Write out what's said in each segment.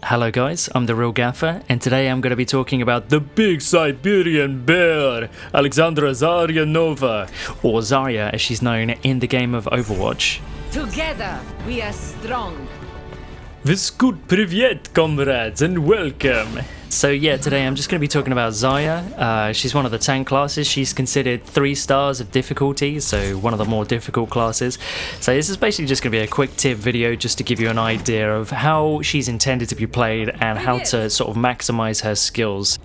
Hello guys, I'm the Real Gaffer, and today I'm going to be talking about the big Siberian bear, Alexandra Zarya Nova, or Zarya as she's known in the game of Overwatch. Together, we are strong. Vyskut privyet, comrades, and welcome! So yeah, today I'm just going to be talking about Zarya. She's one of the tank classes. She's considered 3 stars of difficulty, so one of the more difficult classes. So this is basically just going to be a quick tip video just to give you an idea of how she's intended to be played and how to sort of maximize her skills.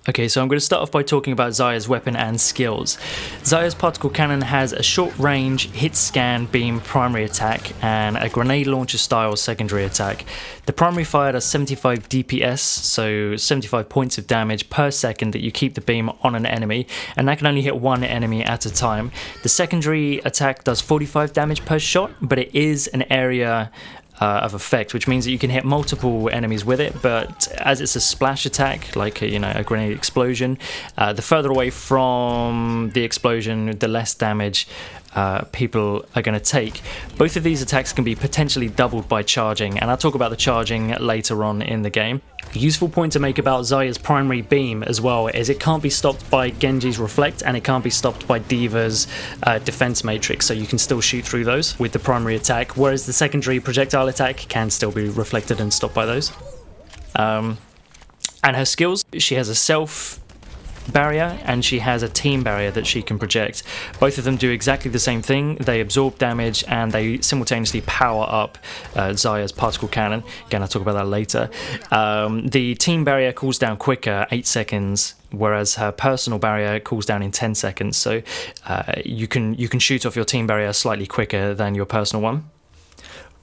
Okay, so I'm going to start off by talking about Zarya's weapon and skills. Zarya's particle cannon has a short range, hit scan, beam primary attack, and a grenade launcher style secondary attack. The primary fire does 75 DPS, so 75 points of damage per second that you keep the beam on an enemy, and that can only hit one enemy at a time. The secondary attack does 45 damage per shot, but it is an area of effect, which means that you can hit multiple enemies with it, but as it's a splash attack, like a grenade explosion, the further away from the explosion, the less damage people are going to take. Both of these attacks can be potentially doubled by charging, and I'll talk about the charging later on in the game. A useful point to make about Zarya's primary beam as well is it can't be stopped by Genji's Reflect, and it can't be stopped by D.Va's defense matrix, so you can still shoot through those with the primary attack, whereas the secondary projectile attack can still be reflected and stopped by those. And her skills, she has a self barrier and she has a team barrier that she can project. Both of them do exactly the same thing. They absorb damage and they simultaneously power up Zarya's particle cannon. Again, I'll talk about that later. The team barrier cools down quicker, 8 seconds, whereas her personal barrier cools down in 10 seconds. So you can shoot off your team barrier slightly quicker than your personal one.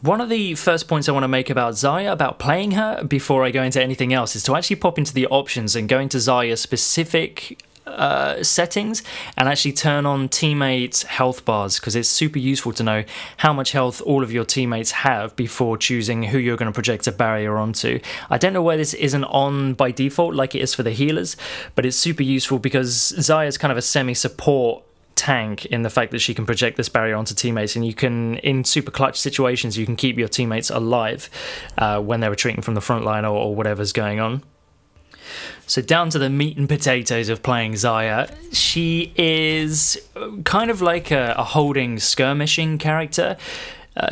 One of the first points I want to make about Zarya, about playing her, before I go into anything else, is to actually pop into the options and go into Zarya's specific settings and actually turn on teammates' health bars, because it's super useful to know how much health all of your teammates have before choosing who you're going to project a barrier onto. I don't know why this isn't on by default like it is for the healers, but it's super useful because Zarya is kind of a semi-support tank in the fact that she can project this barrier onto teammates, and you can, in super clutch situations, you can keep your teammates alive when they're retreating from the front line or whatever's going on. So down to the meat and potatoes of playing Zarya. She is kind of like a holding skirmishing character.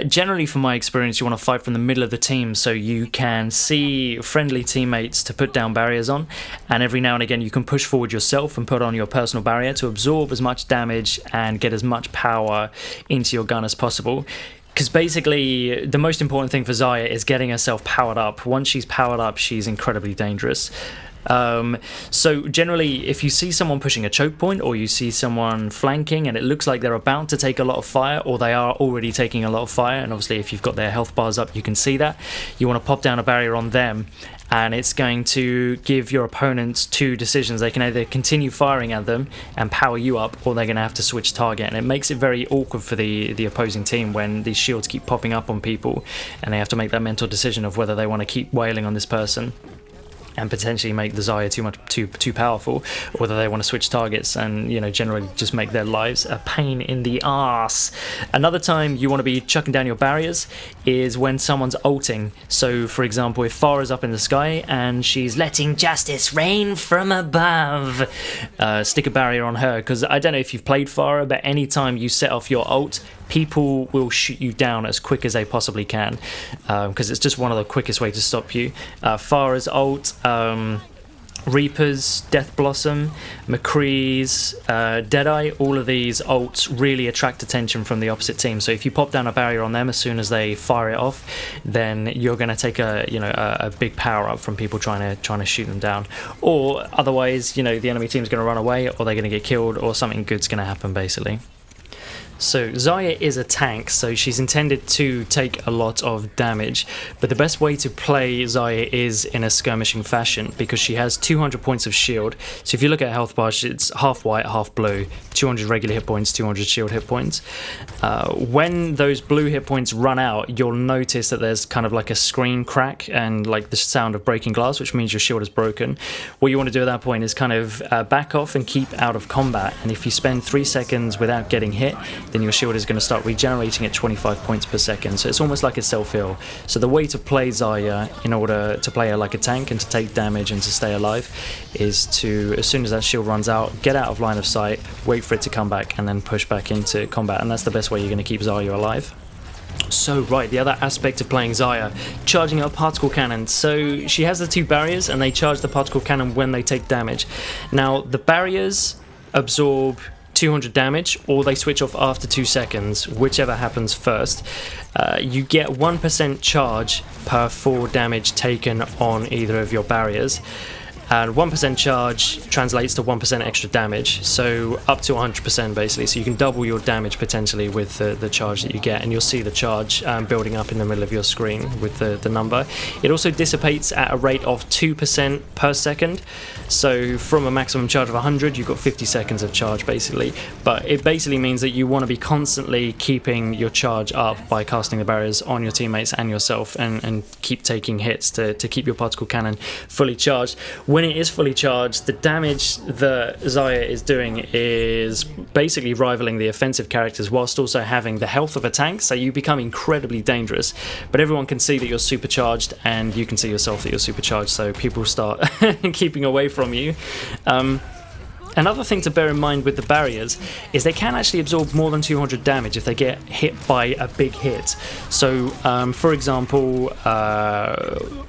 Generally, from my experience, you want to fight from the middle of the team so you can see friendly teammates to put down barriers on, and every now and again you can push forward yourself and put on your personal barrier to absorb as much damage and get as much power into your gun as possible. Because basically the most important thing for Zarya is getting herself powered up. Once she's powered up, she's incredibly dangerous. So generally, if you see someone pushing a choke point, or you see someone flanking and it looks like they're about to take a lot of fire, or they are already taking a lot of fire, and obviously if you've got their health bars up you can see that, you want to pop down a barrier on them, and it's going to give your opponents 2 decisions. They can either continue firing at them and power you up, or they're going to have to switch target, and it makes it very awkward for the opposing team when these shields keep popping up on people and they have to make that mental decision of whether they want to keep wailing on this person and potentially make the Zarya too powerful, or whether they want to switch targets and generally just make their lives a pain in the arse. Another time you want to be chucking down your barriers is when someone's ulting. So for example, if Farah's up in the sky and she's letting justice rain from above, stick a barrier on her, because I don't know if you've played Farah, but anytime you set off your ult, people will shoot you down as quick as they possibly can, because it's just one of the quickest ways to stop you. Farah's ult, Reaper's, Death Blossom, McCree's, Deadeye, all of these ults really attract attention from the opposite team. So if you pop down a barrier on them as soon as they fire it off, then you're going to take a big power up from people trying to shoot them down. Or otherwise, the enemy team's going to run away, or they're going to get killed, or something good's going to happen basically. So Zarya is a tank, so she's intended to take a lot of damage, but the best way to play Zarya is in a skirmishing fashion, because she has 200 points of shield. So if you look at health bars, it's half white, half blue, 200 regular hit points, 200 shield hit points. When those blue hit points run out, you'll notice that there's kind of like a screen crack and like the sound of breaking glass, which means your shield is broken. What you want to do at that point is kind of back off and keep out of combat, and if you spend 3 seconds without getting hit, then your shield is going to start regenerating at 25 points per second. So it's almost like a self-heal. So the way to play Zarya in order to play her like a tank and to take damage and to stay alive is to, as soon as that shield runs out, get out of line of sight, wait for it to come back, and then push back into combat. And that's the best way you're going to keep Zarya alive. So right, the other aspect of playing Zarya, charging her particle cannon. So she has the 2 barriers and they charge the particle cannon when they take damage. Now the barriers absorb 200 damage, or they switch off after 2 seconds, whichever happens first. You get 1% charge per 4 damage taken on either of your barriers. And 1% charge translates to 1% extra damage, so up to 100% basically. So you can double your damage potentially with the charge that you get, and you'll see the charge building up in the middle of your screen with the number. It also dissipates at a rate of 2% per second. So from a maximum charge of 100, you've got 50 seconds of charge basically. But it basically means that you want to be constantly keeping your charge up by casting the barriers on your teammates and yourself, and keep taking hits to keep your particle cannon fully charged. When it is fully charged, the damage that Zarya is doing is basically rivaling the offensive characters whilst also having the health of a tank, so you become incredibly dangerous. But everyone can see that you're supercharged, and you can see yourself that you're supercharged, so people start keeping away from you. Another thing to bear in mind with the barriers is they can actually absorb more than 200 damage if they get hit by a big hit. So, for example,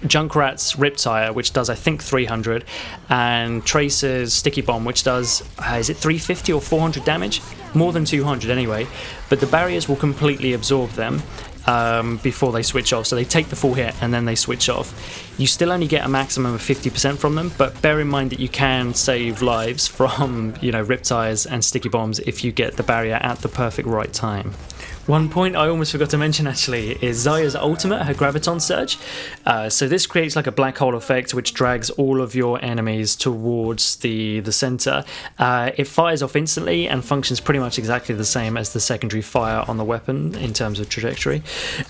Junkrat's Riptire, which does I think 300, and Tracer's Sticky Bomb, which does, is it 350 or 400 damage? More than 200 anyway, but the barriers will completely absorb them before they switch off. So they take the full hit and then they switch off. You still only get a maximum of 50% from them, but bear in mind that you can save lives from, Riptires and Sticky Bombs if you get the barrier at the perfect right time. One point I almost forgot to mention actually is Zarya's ultimate, her Graviton Surge. So this creates like a black hole effect which drags all of your enemies towards the center. It fires off instantly and functions pretty much exactly the same as the secondary fire on the weapon in terms of trajectory.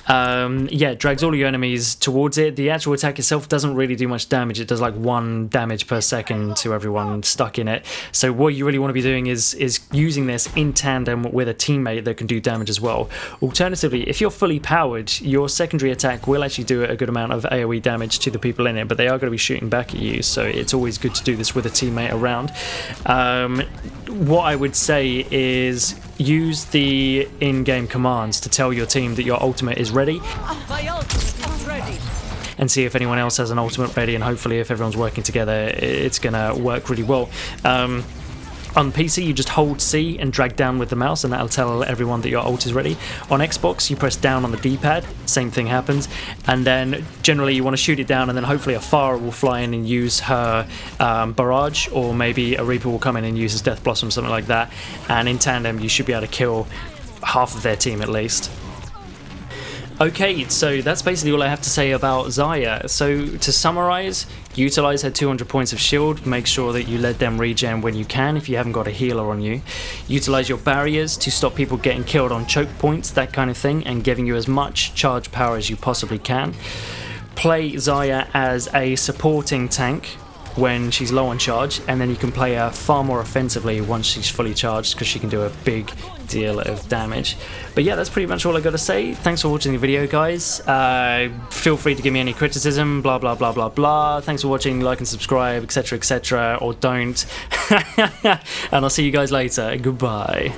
It drags all of your enemies towards it. The actual attack itself doesn't really do much damage. It does like 1 damage per second to everyone stuck in it. So what you really want to be doing is using this in tandem with a teammate that can do damage as well. Alternatively, if you're fully powered, your secondary attack will actually do a good amount of AoE damage to the people in it, but they are going to be shooting back at you, so it's always good to do this with a teammate around. What I would say is use the in-game commands to tell your team that your ultimate is ready. My ultimate is ready. And see if anyone else has an ultimate ready, and hopefully if everyone's working together, it's going to work really well. On PC, you just hold C and drag down with the mouse, and that'll tell everyone that your ult is ready. On Xbox, you press down on the D-pad, same thing happens, and then generally you want to shoot it down, and then hopefully a Pharah will fly in and use her barrage, or maybe a Reaper will come in and use his Death Blossom, something like that, and in tandem you should be able to kill half of their team at least. Okay, so that's basically all I have to say about Zarya. So to summarize, utilize her 200 points of shield, make sure that you let them regen when you can if you haven't got a healer on you. Utilize your barriers to stop people getting killed on choke points, that kind of thing, and giving you as much charge power as you possibly can. Play Zarya as a supporting tank when she's low on charge, and then you can play her far more offensively once she's fully charged, because she can do a big deal of damage. But yeah, that's pretty much all I got to say. Thanks for watching the video, guys. Feel free to give me any criticism, blah blah blah blah blah. Thanks for watching, like and subscribe, etc etc, or don't. And I'll see you guys later. Goodbye.